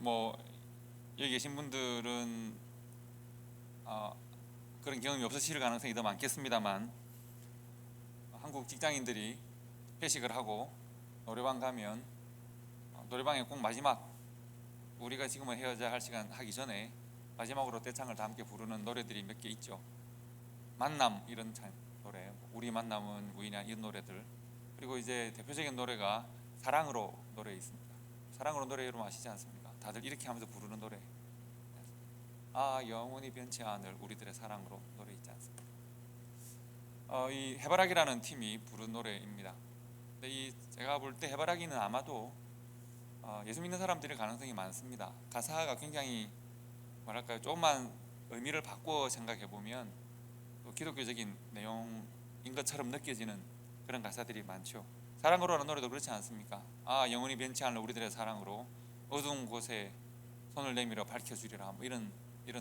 뭐 여기 계신 분들은 그런 경험이 없으실 가능성이 더 많겠습니다만, 한국 직장인들이 회식을 하고 노래방 가면 노래방에 꼭 마지막, 우리가 지금은 헤어져야 할 시간 하기 전에 마지막으로 떼창을 다 함께 부르는 노래들이 몇 개 있죠. 만남 이런 노래, 우리 만남은 우이냐 이런 노래들. 그리고 이제 대표적인 노래가 사랑으로 노래 있습니다. 사랑으로 노래 여러분 아시지 않습니까? 다들 이렇게 하면서 부르는 노래. 영원히 변치 않을 우리들의 사랑으로 노래 있지 않습니까? 이 해바라기라는 팀이 부른 노래입니다. 근데 제가 볼 때 해바라기는 아마도 예수 믿는 사람들의 가능성이 많습니다. 가사가 굉장히 뭐랄까요, 조금만 의미를 바꿔 생각해 보면 또 기독교적인 내용인 것처럼 느껴지는 그런 가사들이 많죠. 사랑으로 하는 노래도 그렇지 않습니까? 영원히 변치 않을 우리들의 사랑으로 어두운 곳에 손을 내밀어 밝혀주리라, 뭐 이런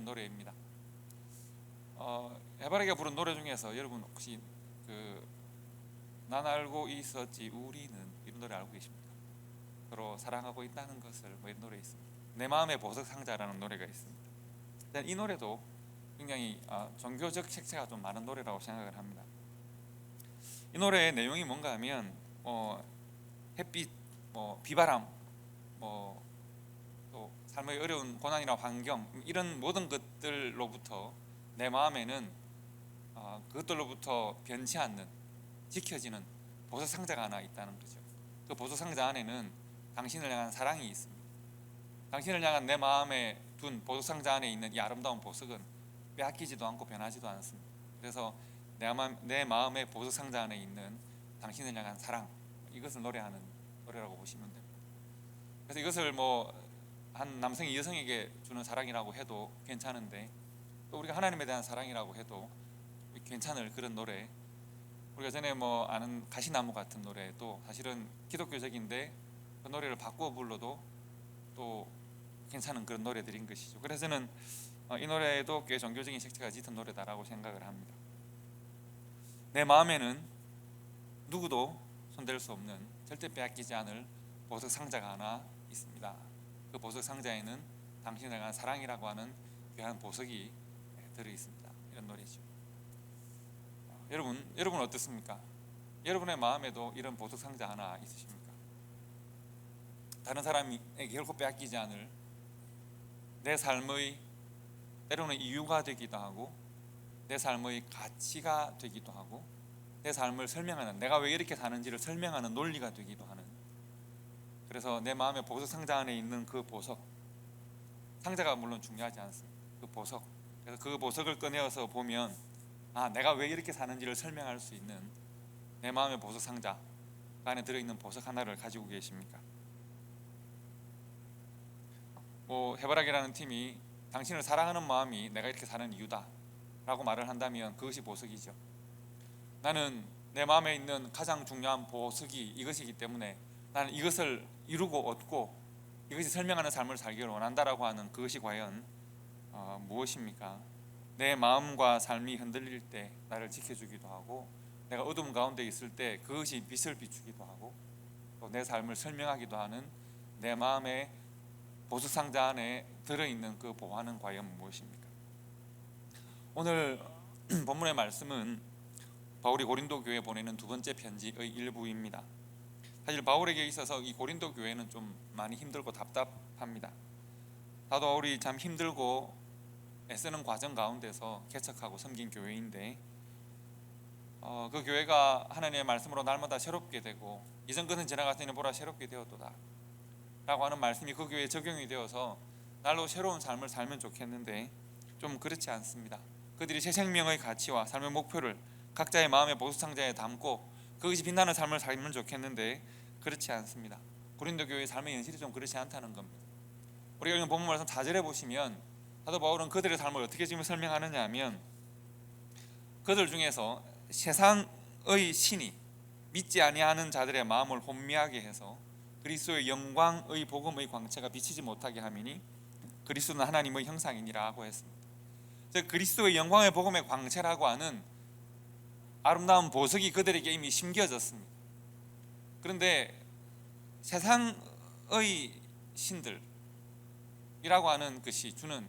노래입니다. 해바라기가 부른 노래 중에서 여러분 혹시 난 알고 있었지 우리는 이런 노래 알고 계십니까? 서로 사랑하고 있다는 것을, 뭐 이런 노래 있습니다. 내 마음의 보석 상자라는 노래가 있습니다. 이 노래도 굉장히 종교적 색채가 좀 많은 노래라고 생각을 합니다. 이 노래의 내용이 뭔가 하면 햇빛, 비바람, 또 삶의 어려운 고난이나 환경, 이런 모든 것들로부터 내 마음에는 그것들로부터 변치 않는, 지켜지는 보석 상자가 하나 있다는 거죠. 그 보석 상자 안에는 당신을 향한 사랑이 있습니다. 당신을 향한 내 마음에 둔 보석 상자 안에 있는 이 아름다운 보석은 빼앗기지도 않고 변하지도 않습니다. 그래서 내 마음의 보석 상자 안에 있는 당신을 향한 사랑, 이것을 노래하는 노래라고 보시면 됩니다. 그래서 이것을 한 남성이 여성에게 주는 사랑이라고 해도 괜찮은데, 또 우리가 하나님에 대한 사랑이라고 해도 괜찮을 그런 노래, 우리가 전에 아는 가시나무 같은 노래도 사실은 기독교적인데 그 노래를 바꾸어 불러도 또 괜찮은 그런 노래들인 것이죠. 그래서 저는 이 노래도 꽤 종교적인 색채가 짙은 노래다라고 생각을 합니다. 내 마음에는 누구도 손댈 수 없는, 절대 빼앗기지 않을 보석 상자가 하나 있습니다. 그 보석 상자에는 당신을 향한 사랑이라고 하는 귀한 보석이 들어있습니다. 이런 노래죠. 여러분 어떻습니까? 여러분의 마음에도 이런 보석 상자 하나 있으십니까? 다른 사람에게 결코 빼앗기지 않을, 내 삶의 때로는 이유가 되기도 하고, 내 삶의 가치가 되기도 하고, 내 삶을 설명하는, 내가 왜 이렇게 사는지를 설명하는 논리가 되기도 하는, 그래서 내 마음의 보석 상자 안에 있는 그 보석, 상자가 물론 중요하지 않습니다. 그 보석, 그래서 그 보석을 꺼내어서 보면 내가 왜 이렇게 사는지를 설명할 수 있는 내 마음의 보석 상자, 그 안에 들어있는 보석 하나를 가지고 계십니까? 해바라기라는 팀이 당신을 사랑하는 마음이 내가 이렇게 사는 이유다 라고 말을 한다면 그것이 보석이죠. 나는 내 마음에 있는 가장 중요한 보석이 이것이기 때문에 나는 이것을 이루고 얻고 이것이 설명하는 삶을 살기를 원한다라고 하는 그것이 과연 무엇입니까? 내 마음과 삶이 흔들릴 때 나를 지켜주기도 하고, 내가 어둠 가운데 있을 때 그것이 빛을 비추기도 하고, 또 내 삶을 설명하기도 하는 내 마음의 보석 상자 안에 들어있는 그 보화는 과연 무엇입니까? 오늘 본문의 말씀은 바울이 고린도 교회에 보내는 두 번째 편지의 일부입니다. 사실 바울에게 있어서 이 고린도 교회는 좀 많이 힘들고 답답합니다. 사도 바울이 참 힘들고 애쓰는 과정 가운데서 개척하고 섬긴 교회인데, 그 교회가 하나님의 말씀으로 날마다 새롭게 되고 이전 것은 지나갔으니 보라 새롭게 되었도다 라고 하는 말씀이 그 교회에 적용이 되어서 날로 새로운 삶을 살면 좋겠는데 좀 그렇지 않습니다. 그들이 새 생명의 가치와 삶의 목표를 각자의 마음의 보석 상자에 담고 그것이 빛나는 삶을 살면 좋겠는데 그렇지 않습니다. 고린도 교회의 삶의 현실이 좀 그렇지 않다는 겁니다. 우리가 읽은 본문 말씀 4절에 보시면 사도 바울은 그들의 삶을 어떻게 지금 설명하느냐 하면, 그들 중에서 세상의 신이 믿지 아니하는 자들의 마음을 혼미하게 해서 그리스도의 영광의 복음의 광채가 비치지 못하게 하미니 그리스도는 하나님의 형상이니라고 했습니다. 즉 그리스도의 영광의 복음의 광채라고 하는 아름다운 보석이 그들에게 이미 심겨졌습니다. 그런데 세상의 신들, 세상이라고 하는 것이 주는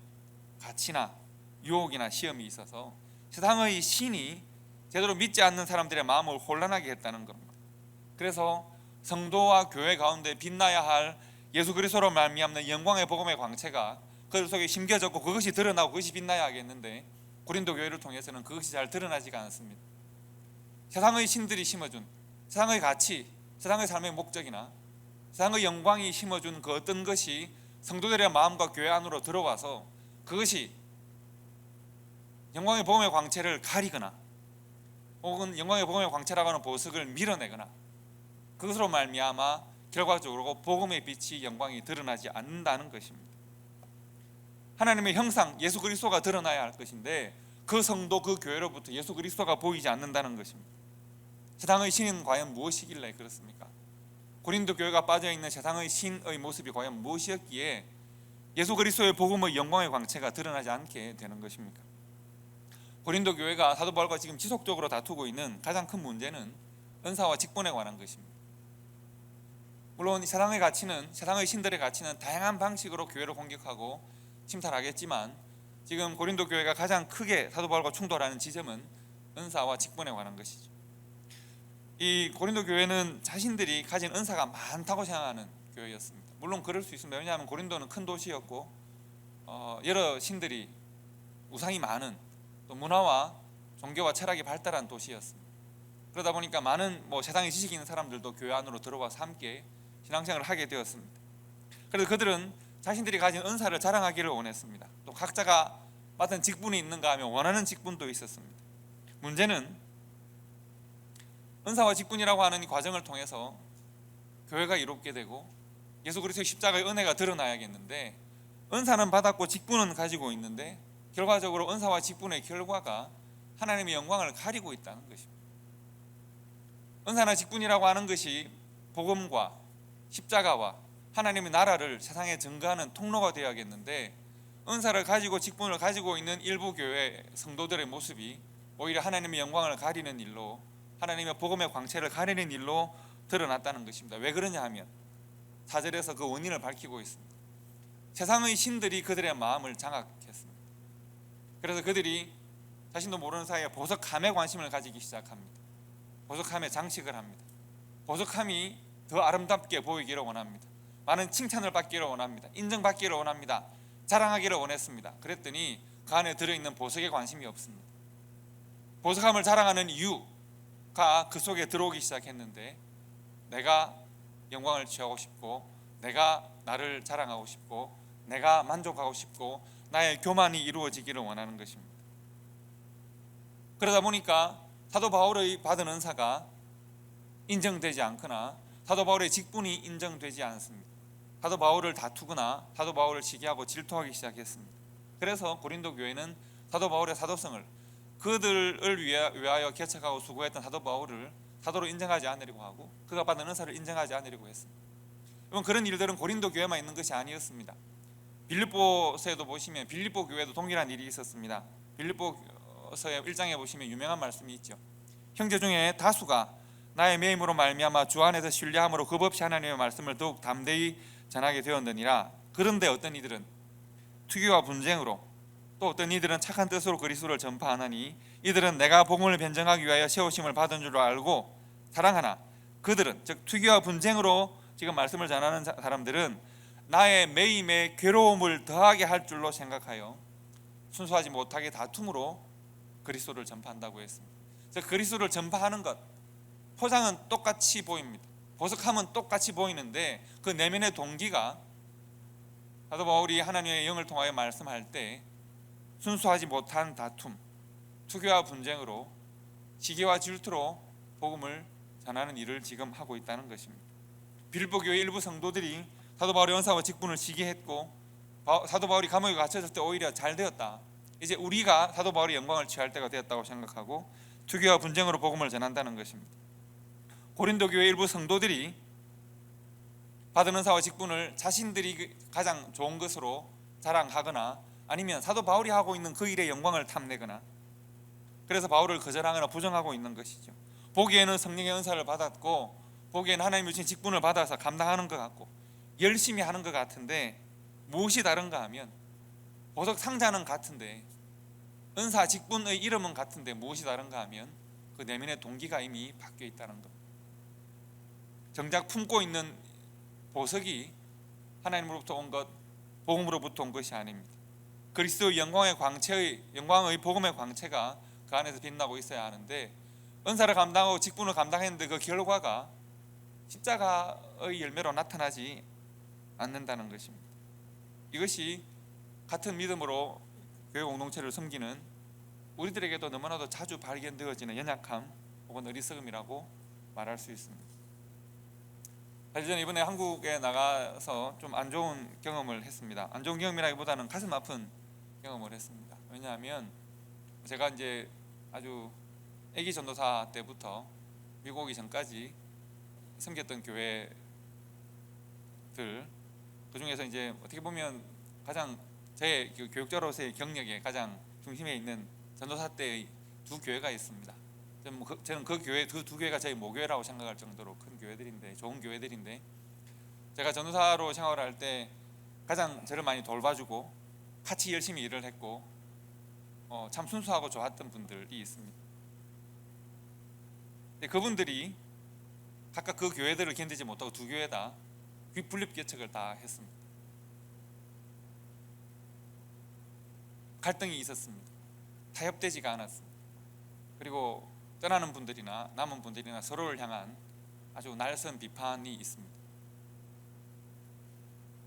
가치나 유혹이나 시험이 있어서 세상의 신이 제대로 믿지 않는 사람들의 마음을 혼란하게 했다는 겁니다. 그래서 성도와 교회 가운데 빛나야 할 예수 그리스도로 말미암는 영광의 복음의 광채가 그들 속에 심겨졌고 그것이 드러나고 그것이 빛나야 하겠는데 고린도 교회를 통해서는 그것이 잘 드러나지가 않습니다. 세상의 신들이 심어준 세상의 가치, 세상의 삶의 목적이나 세상의 영광이 심어준 그 어떤 것이 성도들의 마음과 교회 안으로 들어와서 그것이 영광의 복음의 광채를 가리거나 혹은 영광의 복음의 광채라고 하는 보석을 밀어내거나 그것으로 말미암아 결과적으로 복음의 빛이 영광이 드러나지 않는다는 것입니다. 하나님의 형상 예수 그리스도가 드러나야 할 것인데 그 성도 그 교회로부터 예수 그리스도가 보이지 않는다는 것입니다. 세상의 신은 과연 무엇이길래 그렇습니까? 고린도 교회가 빠져있는 세상의 신의 모습이 과연 무엇이었기에 예수 그리스도의 복음의 영광의 광채가 드러나지 않게 되는 것입니까? 고린도 교회가 사도 바울과 지금 지속적으로 다투고 있는 가장 큰 문제는 은사와 직분에 관한 것입니다. 물론 세상의 가치는 세상의 신들의 가치는 다양한 방식으로 교회를 공격하고 침탈하겠지만 지금 고린도 교회가 가장 크게 사도 바울과 충돌하는 지점은 은사와 직분에 관한 것이죠. 이 고린도 교회는 자신들이 가진 은사가 많다고 생각하는 교회였습니다. 물론 그럴 수 있습니다. 왜냐하면 고린도는 큰 도시였고 여러 신들이 우상이 많은 또 문화와 종교와 철학이 발달한 도시였습니다. 그러다 보니까 많은 세상에 지식 있는 사람들도 교회 안으로 들어와서 함께 신앙생활을 하게 되었습니다. 그래서 그들은 자신들이 가진 은사를 자랑하기를 원했습니다. 또 각자가 맡은 직분이 있는가 하면 원하는 직분도 있었습니다. 문제는 은사와 직분이라고 하는 이 과정을 통해서 교회가 이롭게 되고 예수 그리스도의 십자가의 은혜가 드러나야겠는데 은사는 받았고 직분은 가지고 있는데 결과적으로 은사와 직분의 결과가 하나님의 영광을 가리고 있다는 것입니다. 은사나 직분이라고 하는 것이 복음과 십자가와 하나님의 나라를 세상에 증거하는 통로가 되어야겠는데 은사를 가지고 직분을 가지고 있는 일부 교회 성도들의 모습이 오히려 하나님의 영광을 가리는 일로 하나님의 복음의 광채를 가리는 일로 드러났다는 것입니다. 왜 그러냐 하면 4절에서 그 원인을 밝히고 있습니다. 세상의 신들이 그들의 마음을 장악했습니다. 그래서 그들이 자신도 모르는 사이에 보석함에 관심을 가지기 시작합니다. 보석함에 장식을 합니다. 보석함이 더 아름답게 보이기를 원합니다. 많은 칭찬을 받기를 원합니다. 인정받기를 원합니다. 자랑하기를 원했습니다. 그랬더니 그 안에 들어있는 보석에 관심이 없습니다. 보석함을 자랑하는 이유가 그 속에 들어오기 시작했는데 내가 영광을 취하고 싶고 내가 나를 자랑하고 싶고 내가 만족하고 싶고 나의 교만이 이루어지기를 원하는 것입니다. 그러다 보니까 사도 바울의 받은 은사가 인정되지 않거나 사도 바울의 직분이 인정되지 않습니다. 사도 바울을 다투거나 사도 바울을 시기하고 질투하기 시작했습니다. 그래서 고린도 교회는 사도 바울의 사도성을 그들을 위하여 개척하고 수고했던 사도 바울을 사도로 인정하지 않으려고 하고 그가 받은 은사를 인정하지 않으려고 했습니다. 그런 일들은 고린도 교회만 있는 것이 아니었습니다. 빌립보서에도 보시면 빌립보 교회도 동일한 일이 있었습니다. 빌립보서의 1장에 보시면 유명한 말씀이 있죠. 형제 중에 다수가 나의 매임으로 말미암아 주 안에서 신뢰함으로 겁없이 하나님의 말씀을 더욱 담대히 전하게 되었느니라. 그런데 어떤 이들은 투기와 분쟁으로 또 어떤 이들은 착한 뜻으로 그리스도를 전파하나니 이들은 내가 복음을 변증하기 위하여 세우심을 받은 줄 알고 사랑하나 그들은 즉 투기와 분쟁으로 지금 말씀을 전하는 사람들은 나의 매임에 괴로움을 더하게 할 줄로 생각하여 순수하지 못하게 다툼으로 그리스도를 전파한다고 했습니다. 즉 그리스도를 전파하는 것 포장은 똑같이 보입니다. 보석함은 똑같이 보이는데 그 내면의 동기가 사도 바울이 하나님의 영을 통하여 말씀할 때 순수하지 못한 다툼, 투기와 분쟁으로 시기와 질투로 복음을 전하는 일을 지금 하고 있다는 것입니다. 빌립보 교회 일부 성도들이 사도 바울의 은사와 직분을 시기했고 사도 바울이 감옥에 갇혔을 때 오히려 잘 되었다. 이제 우리가 사도 바울의 영광을 취할 때가 되었다고 생각하고 투기와 분쟁으로 복음을 전한다는 것입니다. 고린도 교회 일부 성도들이 받은 은사와 직분을 자신들이 가장 좋은 것으로 자랑하거나 아니면 사도 바울이 하고 있는 그 일의 영광을 탐내거나 그래서 바울을 거절하거나 부정하고 있는 것이죠. 보기에는 성령의 은사를 받았고 보기에는 하나님이 주신 직분을 받아서 감당하는 것 같고 열심히 하는 것 같은데 무엇이 다른가 하면 보석 상자는 같은데 은사 직분의 이름은 같은데 무엇이 다른가 하면 그 내면의 동기가 이미 바뀌어 있다는 것. 정작 품고 있는 보석이 하나님으로부터 온 것, 복음으로부터 온 것이 아닙니다. 그리스도의 영광의 복음의 광채가 그 안에서 빛나고 있어야 하는데 은사를 감당하고 직분을 감당했는데 그 결과가 십자가의 열매로 나타나지 않는다는 것입니다. 이것이 같은 믿음으로 교회 공동체를 섬기는 우리들에게도 너무나도 자주 발견되어지는 연약함 혹은 어리석음이라고 말할 수 있습니다. 사실 저는 이번에 한국에 나가서 좀 안 좋은 경험을 했습니다. 안 좋은 경험이라기보다는 가슴 아픈 경험을 했습니다. 왜냐하면 제가 이제 아주 아기 전도사 때부터 미국 오기 전까지 섬겼던 교회들, 그 중에서 이제 어떻게 보면 가장 제 교육자로서의 경력에 가장 중심에 있는 전도사 때의 두 교회가 있습니다. 저는 그 교회 두 교회가 저희 모교회라고 생각할 정도로 큰 교회들인데, 좋은 교회들인데, 제가 전도사로 생활할 때 가장 저를 많이 돌봐주고 같이 열심히 일을 했고 참 순수하고 좋았던 분들이 있습니다. 그분들이 각각 그 교회들을 견디지 못하고 두 교회 다 분립개척을 다 했습니다. 갈등이 있었습니다. 타협되지가 않았습니다. 그리고 떠나는 분들이나 남은 분들이나 서로를 향한 아주 날선 비판이 있습니다.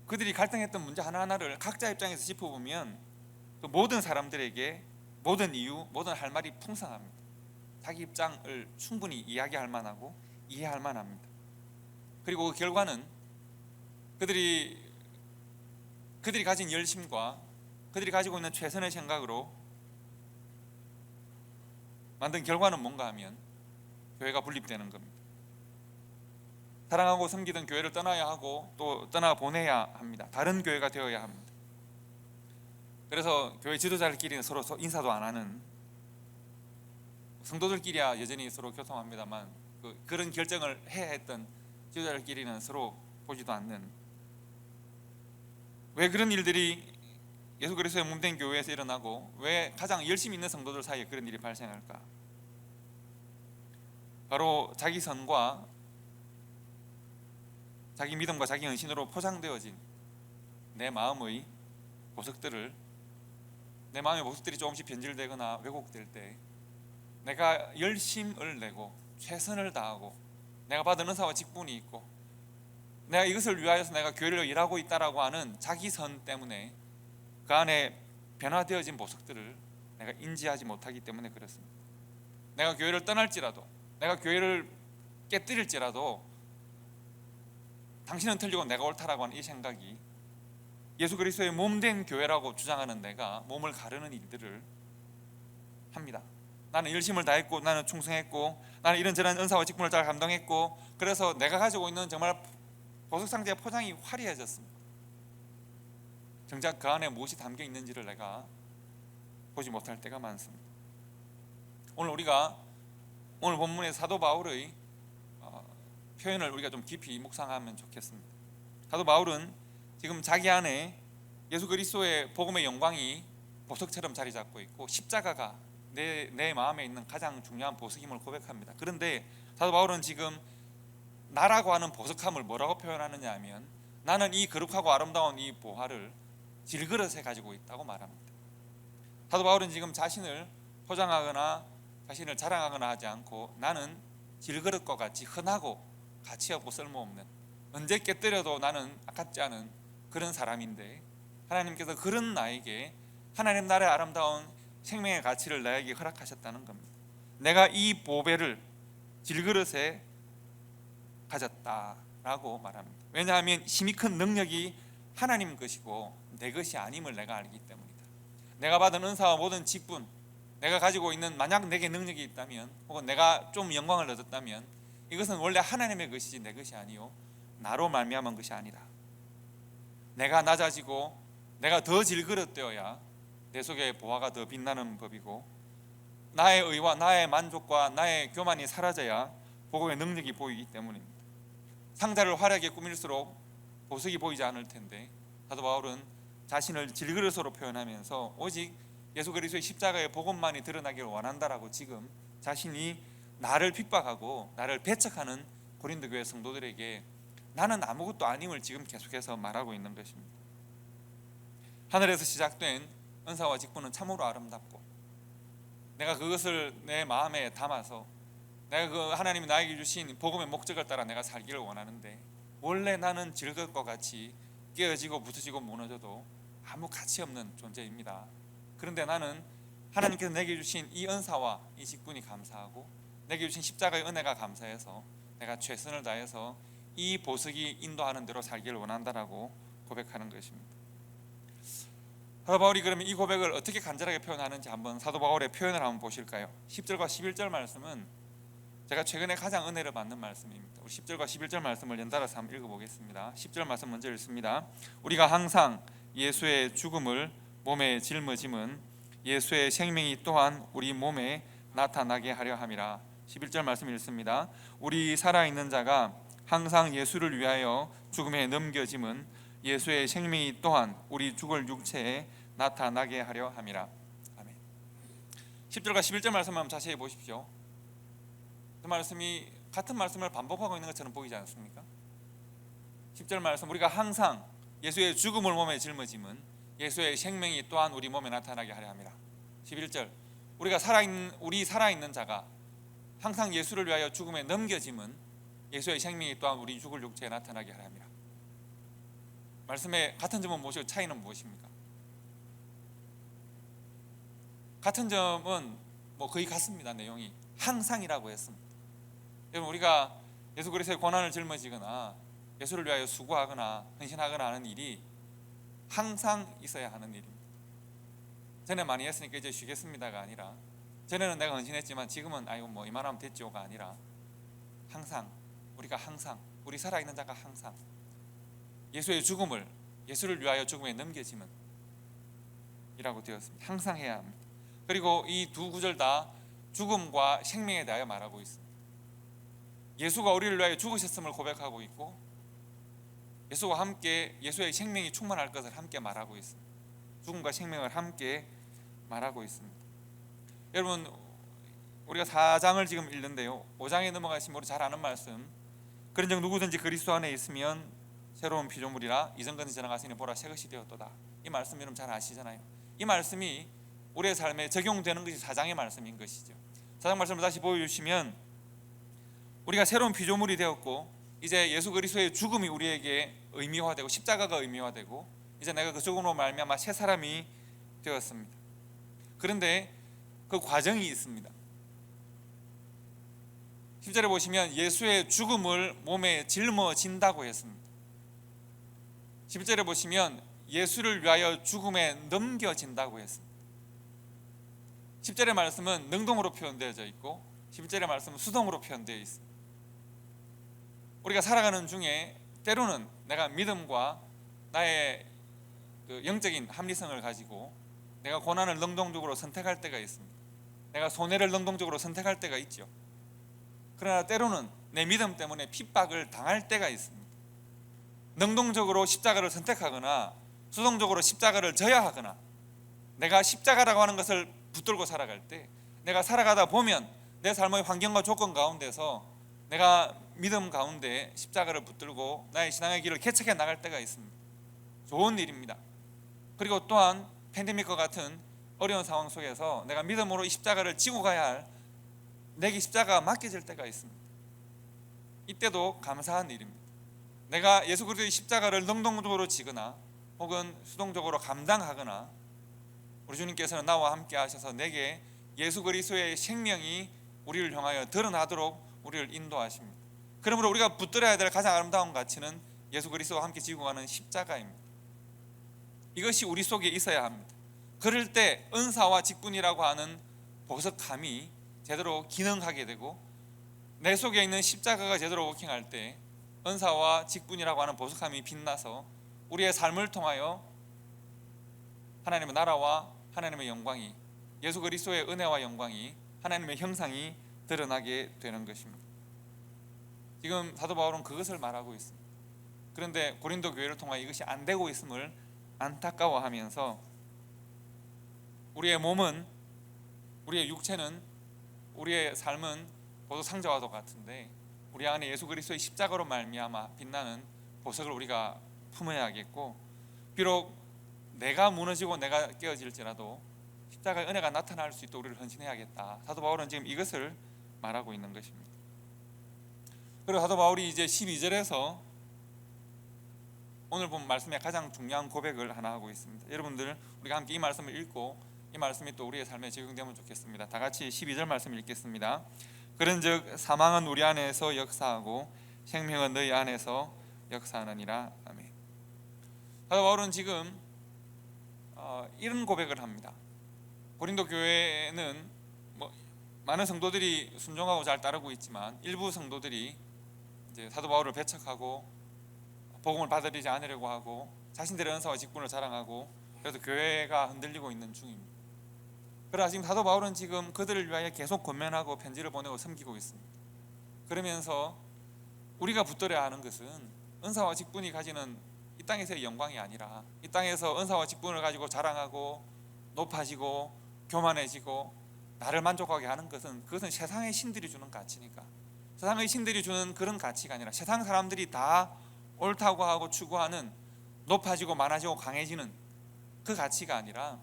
그들이 갈등했던 문제 하나하나를 각자 입장에서 짚어보면 그 모든 사람들에게 모든 이유, 모든 할 말이 풍성합니다. 자기 입장을 충분히 이야기할 만하고 이해할 만합니다. 그리고 그 결과는 그들이 가진 열심과 그들이 가지고 있는 최선의 생각으로 만든 결과는 뭔가 하면 교회가 분립되는 겁니다. 사랑하고 섬기던 교회를 떠나야 하고 또 떠나보내야 합니다. 다른 교회가 되어야 합니다. 그래서 교회 지도자들끼리는 서로 인사도 안 하는, 성도들끼리야 여전히 서로 교통합니다만 그런 결정을 해야 했던 지도자들끼리는 서로 보지도 않는, 왜 그런 일들이 예수 그리스도의 몸된 교회에서 일어나고 왜 가장 열심히 있는 성도들 사이에 그런 일이 발생할까? 바로 자기 선과 자기 믿음과 자기 헌신으로 포장되어진 내 마음의 보석들이 조금씩 변질되거나 왜곡될 때 내가 열심을 내고 최선을 다하고 내가 받은 은사와 직분이 있고 내가 이것을 위하여서 내가 교회를 일하고 있다라고 하는 자기 선 때문에 그 안에 변화되어진 보석들을 내가 인지하지 못하기 때문에 그렇습니다. 내가 교회를 떠날지라도, 내가 교회를 깨뜨릴지라도 당신은 틀리고 내가 옳다라고 하는 이 생각이 예수 그리스도의 몸된 교회라고 주장하는 내가 몸을 가르는 일들을 합니다. 나는 열심을 다했고 나는 충성했고 나는 이런저런 은사와 직분을 잘 감당했고 그래서 내가 가지고 있는 정말 보석상자의 포장이 화려해졌습니다. 정작 그 안에 무엇이 담겨 있는지를 내가 보지 못할 때가 많습니다. 오늘 본문의 사도 바울의 표현을 우리가 좀 깊이 묵상하면 좋겠습니다. 사도 바울은 지금 자기 안에 예수 그리스도의 복음의 영광이 보석처럼 자리 잡고 있고 십자가가 내 마음에 있는 가장 중요한 보석임을 고백합니다. 그런데 사도 바울은 지금 나라고 하는 보석함을 뭐라고 표현하느냐 하면 나는 이 거룩하고 아름다운 이 보화를 질그릇에 가지고 있다고 말합니다. 사도 바울은 지금 자신을 포장하거나 자신을 자랑하거나 하지 않고 나는 질그릇과 같이 흔하고 가치 없고 쓸모없는, 언제 깨뜨려도 나는 아깝지 않은 그런 사람인데 하나님께서 그런 나에게 하나님 나라의 아름다운 생명의 가치를 나에게 허락하셨다는 겁니다. 내가 이 보배를 질그릇에 가졌다라고 말합니다. 왜냐하면 힘이 큰 능력이 하나님 것이고 내 것이 아님을 내가 알기 때문이다. 내가 받은 은사와 모든 직분, 내가 가지고 있는, 만약 내게 능력이 있다면 혹은 내가 좀 영광을 얻었다면 이것은 원래 하나님의 것이지 내 것이 아니요 나로 말미암은 것이 아니다. 내가 낮아지고 내가 더 질그릇되어야 내 속에 보화가 더 빛나는 법이고 나의 의와 나의 만족과 나의 교만이 사라져야 복음의 능력이 보이기 때문입니다. 상자를 화려하게 꾸밀수록 보석이 보이지 않을 텐데 사도 바울은 자신을 질그릇으로 표현하면서 오직 예수 그리스도의 십자가의 복음만이 드러나기를 원한다라고 지금 자신이 나를 핍박하고 나를 배척하는 고린도 교회 성도들에게 나는 아무것도 아님을 지금 계속해서 말하고 있는 것입니다. 하늘에서 시작된 은사와 직분은 참으로 아름답고 내가 그것을 내 마음에 담아서 내가 그 하나님이 나에게 주신 복음의 목적을 따라 내가 살기를 원하는데 원래 나는 질것과 같이 깨어지고 부서지고 무너져도 아무 가치 없는 존재입니다. 그런데 나는 하나님께서 내게 주신 이 은사와 이 직분이 감사하고 내게 주신 십자가의 은혜가 감사해서 내가 최선을 다해서 이 보석이 인도하는 대로 살기를 원한다라고 고백하는 것입니다. 사도 바울이 그러면 이 고백을 어떻게 간절하게 표현하는지 한번 사도 바울의 표현을 한번 보실까요? 10절과 11절 말씀은 제가 최근에 가장 은혜를 받는 말씀입니다. 우리 10절과 11절 말씀을 연달아서 한번 읽어보겠습니다. 10절 말씀 먼저 읽습니다. 우리가 항상 예수의 죽음을 몸에 짊어짐은 예수의 생명이 또한 우리 몸에 나타나게 하려 함이라. 11절 말씀 읽습니다. 우리 살아있는 자가 항상 예수를 위하여 죽음에 넘겨짐은 예수의 생명이 또한 우리 죽을 육체에 나타나게 하려 함이라. 아멘. 10절과 11절 말씀 한번 자세히 보십시오. 그 말씀이 같은 말씀을 반복하고 있는 것처럼 보이지 않습니까? 10절 말씀, 우리가 항상 예수의 죽음을 몸에 짊어짐은 예수의 생명이 또한 우리 몸에 나타나게 하려 함이라. 11절, 우리 살아있는 자가 항상 예수를 위하여 죽음에 넘겨짐은 예수의 생명이 또한 우리 죽을 육체에 나타나게 하려 함이라. 말씀의 같은 점은 무엇이고 차이는 무엇입니까? 같은 점은 거의 같습니다. 내용이 항상이라고 했습니다. 여러분, 우리가 예수 그리스도의 고난을 짊어지거나 예수를 위하여 수고하거나 헌신하거나 하는 일이 항상 있어야 하는 일입니다. 전에 많이 했으니까 이제 쉬겠습니다가 아니라, 전에는 내가 헌신했지만 지금은 아이고 이만하면 됐죠가 아니라, 항상 우리 살아있는 자가 항상 예수의 죽음을 예수를 위하여 죽음에 넘겨짐은 이라고 되었습니다. 항상 해야 합니다. 그리고 이 두 구절 다 죽음과 생명에 대하여 말하고 있습니다. 예수가 우리를 위하여 죽으셨음을 고백하고 있고 예수와 함께 예수의 생명이 충만할 것을 함께 말하고 있습니다. 죽음과 생명을 함께 말하고 있습니다. 여러분, 우리가 4장을 지금 읽는데요, 5장에 넘어가시면 우리 잘 아는 말씀, 그런즉 누구든지 그리스도 안에 있으면 새로운 피조물이라 이전 것이 지나갔으니 보라 새 것이 되었도다. 이 말씀 여러분 잘 아시잖아요. 이 말씀이 우리의 삶에 적용되는 것이 4장의 말씀인 것이죠. 4장 말씀을 다시 보여주시면 우리가 새로운 피조물이 되었고 이제 예수 그리스도의 죽음이 우리에게 의미화되고 십자가가 의미화되고 이제 내가 그 죽음으로 말미암아 새 사람이 되었습니다. 그런데 그 과정이 있습니다. 10절에 보시면 예수의 죽음을 몸에 짊어진다고 했습니다. 11절에 보시면 예수를 위하여 죽음에 넘겨진다고 했습니다. 10절의 말씀은 능동으로 표현되어져 있고 11절의 말씀은 수동으로 표현되어 있습니다. 우리가 살아가는 중에 때로는 내가 믿음과 나의 그 영적인 합리성을 가지고 내가 고난을 능동적으로 선택할 때가 있습니다. 내가 손해를 능동적으로 선택할 때가 있죠. 그러나 때로는 내 믿음 때문에 핍박을 당할 때가 있습니다. 능동적으로 십자가를 선택하거나 수동적으로 십자가를 져야 하거나 내가 십자가라고 하는 것을 붙들고 살아갈 때 내가 살아가다 보면 내 삶의 환경과 조건 가운데서 내가 믿음 가운데 십자가를 붙들고 나의 신앙의 길을 개척해 나갈 때가 있습니다. 좋은 일입니다. 그리고 또한 팬데믹과 같은 어려운 상황 속에서 내가 믿음으로 이 십자가를 지고 가야 할 내게 십자가가 맡겨질 때가 있습니다. 이때도 감사한 일입니다. 내가 예수 그리스도의 십자가를 능동적으로 지거나 혹은 수동적으로 감당하거나 우리 주님께서는 나와 함께 하셔서 내게 예수 그리스도의 생명이 우리를 향하여 드러나도록 우리를 인도하십니다. 그러므로 우리가 붙들어야 될 가장 아름다운 가치는 예수 그리스도와 함께 지고 가는 십자가입니다. 이것이 우리 속에 있어야 합니다. 그럴 때 은사와 직분이라고 하는 보석함이 제대로 기능하게 되고 내 속에 있는 십자가가 제대로 워킹할 때 은사와 직분이라고 하는 보석함이 빛나서 우리의 삶을 통하여 하나님의 나라와 하나님의 영광이, 예수 그리스도의 은혜와 영광이, 하나님의 형상이 드러나게 되는 것입니다. 지금 사도 바울은 그것을 말하고 있습니다. 그런데 고린도 교회를 통하여 이것이 안 되고 있음을 안타까워하면서 우리의 몸은, 우리의 육체는, 우리의 삶은 보석 상자와도 같은데 우리 안에 예수 그리스도의 십자가로 말미암아 빛나는 보석을 우리가 품어야겠고, 비록 내가 무너지고 내가 깨어질지라도 십자가의 은혜가 나타날 수 있도록 우리를 헌신해야겠다. 사도 바울은 지금 이것을 말하고 있는 것입니다. 그리고 사도 바울이 이제 12절에서 오늘 본 말씀의 가장 중요한 고백을 하나 하고 있습니다. 여러분들 우리가 함께 이 말씀을 읽고 이 말씀이 또 우리의 삶에 적용되면 좋겠습니다. 다 같이 12절 말씀을 읽겠습니다. 그런즉 사망은 우리 안에서 역사하고 생명은 너희 안에서 역사하느니라. 아멘. 사도 바울은 지금 이런 고백을 합니다. 고린도 교회는 많은 성도들이 순종하고 잘 따르고 있지만 일부 성도들이 이제 사도 바울을 배척하고 복음을 받아들이지 않으려고 하고 자신들의 은사와 직분을 자랑하고, 그래서 교회가 흔들리고 있는 중입니다. 그러나 지금 사도 바울은 지금 그들을 위하여 계속 권면하고 편지를 보내고 섬기고 있습니다. 그러면서 우리가 붙들어야 하는 것은 은사와 직분이 가지는 이 땅에서의 영광이 아니라, 이 땅에서 은사와 직분을 가지고 자랑하고 높아지고 교만해지고 나를 만족하게 하는 것은, 그것은 세상의 신들이 주는 가치니까, 세상의 신들이 주는 그런 가치가 아니라 세상 사람들이 다 옳다고 하고 추구하는 높아지고 많아지고 강해지는 그 가치가 아니라,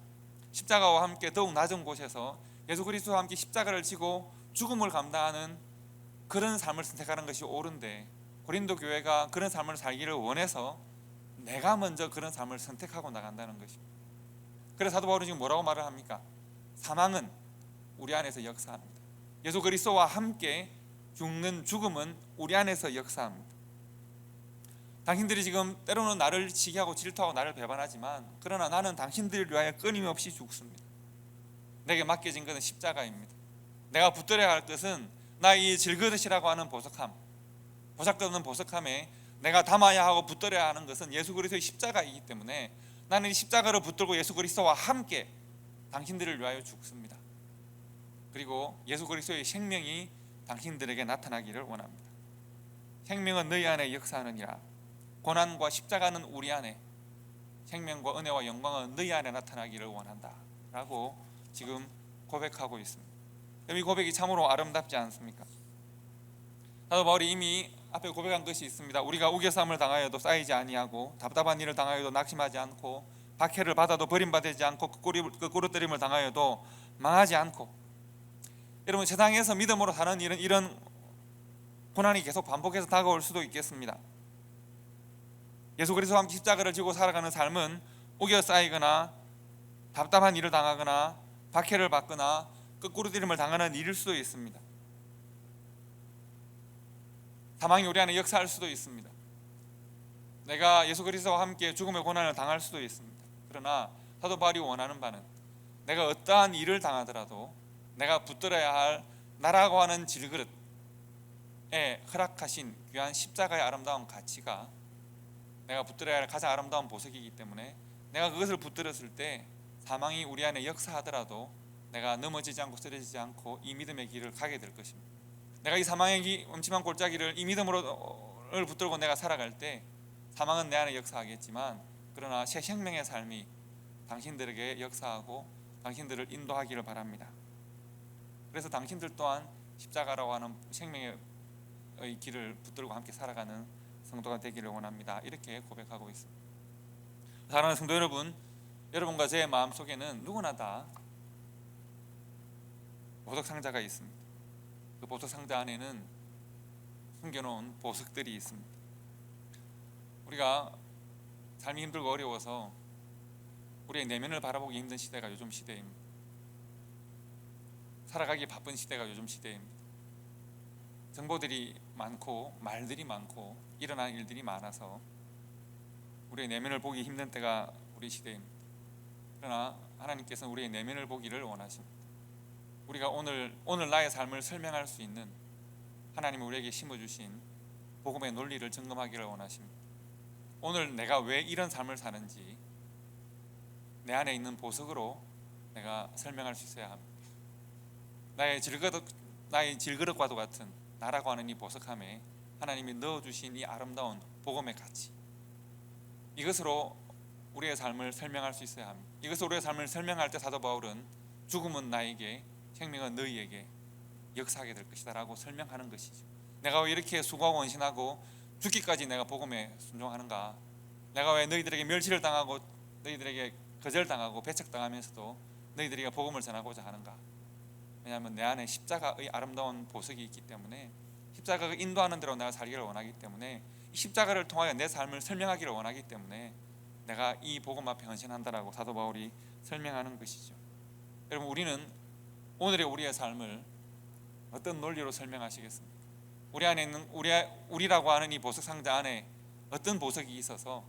십자가와 함께 더욱 낮은 곳에서 예수 그리스도와 함께 십자가를 지고 죽음을 감당하는 그런 삶을 선택하는 것이 옳은데, 고린도 교회가 그런 삶을 살기를 원해서 내가 먼저 그런 삶을 선택하고 나간다는 것입니다. 그래서 사도 바울은 지금 뭐라고 말을 합니까? 사망은 우리 안에서 역사합니다. 예수 그리스도와 함께 죽는 죽음은 우리 안에서 역사합니다. 당신들이 지금 때로는 나를 시기하고 질투하고 나를 배반하지만, 그러나 나는 당신들을 위하여 끊임없이 죽습니다. 내게 맡겨진 것은 십자가입니다. 내가 붙들어야 할 것은 나의 질그릇이라고 하는 보석함, 보잘것없는 보석함에 내가 담아야 하고 붙들어야 하는 것은 예수 그리스도의 십자가이기 때문에 나는 이 십자가를 붙들고 예수 그리스도와 함께 당신들을 위하여 죽습니다. 그리고 예수 그리스도의 생명이 당신들에게 나타나기를 원합니다. 생명은 너희 안에 역사하느니라. 고난과 십자가는 우리 안에, 생명과 은혜와 영광은 너희 안에 나타나기를 원한다 라고 지금 고백하고 있습니다. 이 고백이 참으로 아름답지 않습니까? 사도 바울이 이미 앞에 고백한 것이 있습니다. 우리가 우겨쌈을 당하여도 쌓이지 아니하고 답답한 일을 당하여도 낙심하지 않고 박해를 받아도 버림받지 않고 끄꾸러뜨림을 당하여도 망하지 않고. 여러분, 세상에서 믿음으로 사는 일은 이런 고난이 계속 반복해서 다가올 수도 있겠습니다. 예수 그리스도와 함께 십자가를 지고 살아가는 삶은 우겨 쌓이거나 답답한 일을 당하거나 박해를 받거나 끄꾸러뜨림을 당하는 일일 수도 있습니다. 사망이 우리 안에 역사할 수도 있습니다. 내가 예수 그리스도와 함께 죽음의 고난을 당할 수도 있습니다. 그러나 사도 바울이 원하는 바는 내가 어떠한 일을 당하더라도 내가 붙들어야 할 나라고 하는 질그릇에 허락하신 귀한 십자가의 아름다운 가치가 내가 붙들어야 할 가장 아름다운 보석이기 때문에 내가 그것을 붙들었을 때 사망이 우리 안에 역사하더라도 내가 넘어지지 않고 쓰러지지 않고 이 믿음의 길을 가게 될 것입니다. 내가 이 사망의 엄침한 골짜기를 이 믿음으로 붙들고 내가 살아갈 때 사망은 내 안에 역사하겠지만, 그러나 새 생명의 삶이 당신들에게 역사하고 당신들을 인도하기를 바랍니다. 그래서 당신들 또한 십자가라고 하는 생명의 길을 붙들고 함께 살아가는 성도가 되기를 원합니다. 이렇게 고백하고 있습니다. 사랑하는 성도 여러분, 여러분과 제 마음속에는 누구나 다 보석 상자가 있습니다. 그 보석 상자 안에는 숨겨놓은 보석들이 있습니다. 우리가 삶이 힘들고 어려워서 우리의 내면을 바라보기 힘든 시대가 요즘 시대입니다. 살아가기 바쁜 시대가 요즘 시대입니다. 정보들이 많고 말들이 많고 일어나는 일들이 많아서 우리의 내면을 보기 힘든 때가 우리 시대입니다. 그러나 하나님께서는 우리의 내면을 보기를 원하십니다. 우리가 오늘 나의 삶을 설명할 수 있는 하나님이 우리에게 심어주신 복음의 논리를 점검하기를 원하십니다. 오늘 내가 왜 이런 삶을 사는지 내 안에 있는 보석으로 내가 설명할 수 있어야 합니다. 나의 질그릇과도 같은 나라고 하는 이 보석함에 하나님이 넣어주신 이 아름다운 복음의 가치, 이것으로 우리의 삶을 설명할 수 있어야 합니다. 이것을 우리의 삶을 설명할 때 사도 바울은 죽음은 나에게, 생명은 너희에게 역사하게 될 것이다 라고 설명하는 것이죠. 내가 왜 이렇게 수고하고 헌신하고 죽기까지 내가 복음에 순종하는가? 내가 왜 너희들에게 멸시를 당하고 너희들에게 거절당하고 배척당하면서도 너희들에게 복음을 전하고자 하는가? 왜냐하면 내 안에 십자가의 아름다운 보석이 있기 때문에, 십자가가 인도하는 대로 내가 살기를 원하기 때문에, 이 십자가를 통하여 내 삶을 설명하기를 원하기 때문에 내가 이 복음 앞에 헌신한다라고 사도 바울이 설명하는 것이죠. 여러분, 우리는 오늘의 우리의 삶을 어떤 논리로 설명하시겠습니까? 우리 안에 있는 우리라고 하는 이 보석 상자 안에 어떤 보석이 있어서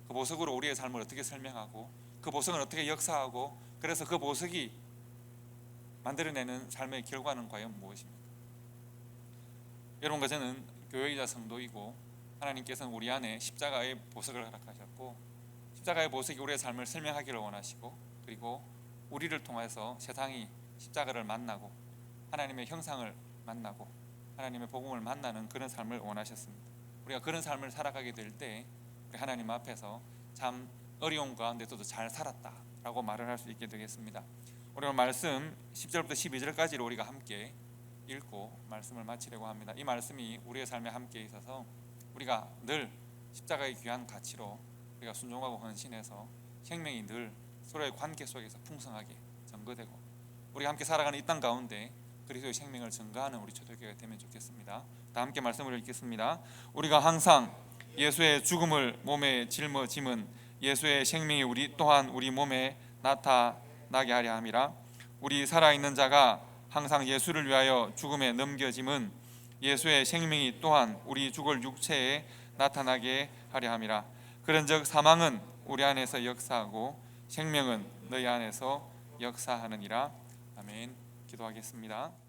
그 보석으로 우리의 삶을 어떻게 설명하고 그 보석은 어떻게 역사하고, 그래서 그 보석이 만들어내는 삶의 결과는 과연 무엇입니까? 여러분과 저는 교회이자 성도이고, 하나님께서는 우리 안에 십자가의 보석을 허락하셨고, 십자가의 보석이 우리의 삶을 설명하기를 원하시고, 그리고 우리를 통해서 세상이 십자가를 만나고 하나님의 형상을 만나고 하나님의 복음을 만나는 그런 삶을 원하셨습니다. 우리가 그런 삶을 살아가게 될 때 우리 하나님 앞에서 참 어려운 가운데서도 잘 살았다라고 말을 할 수 있게 되겠습니다. 오늘 말씀 10절부터 12절까지를 우리가 함께 읽고 말씀을 마치려고 합니다. 이 말씀이 우리의 삶에 함께 있어서 우리가 늘 십자가의 귀한 가치로 우리가 순종하고 헌신해서 생명이 늘 서로의 관계 속에서 풍성하게 증거되고 우리가 함께 살아가는 이 땅 가운데 그리스도의 생명을 증거하는 우리 초대교회가 되면 좋겠습니다. 다 함께 말씀을 읽겠습니다. 우리가 항상 예수의 죽음을 몸에 짊어짐은 예수의 생명이 우리 또한 우리 몸에 나타나게 하려 함이라. 우리 살아있는 자가 항상 예수를 위하여 죽음에 넘겨짐은 예수의 생명이 또한 우리 죽을 육체에 나타나게 하려 함이라. 그런즉 사망은 우리 안에서 역사하고 생명은 너희 안에서 역사하느니라. 아멘. 기도하겠습니다.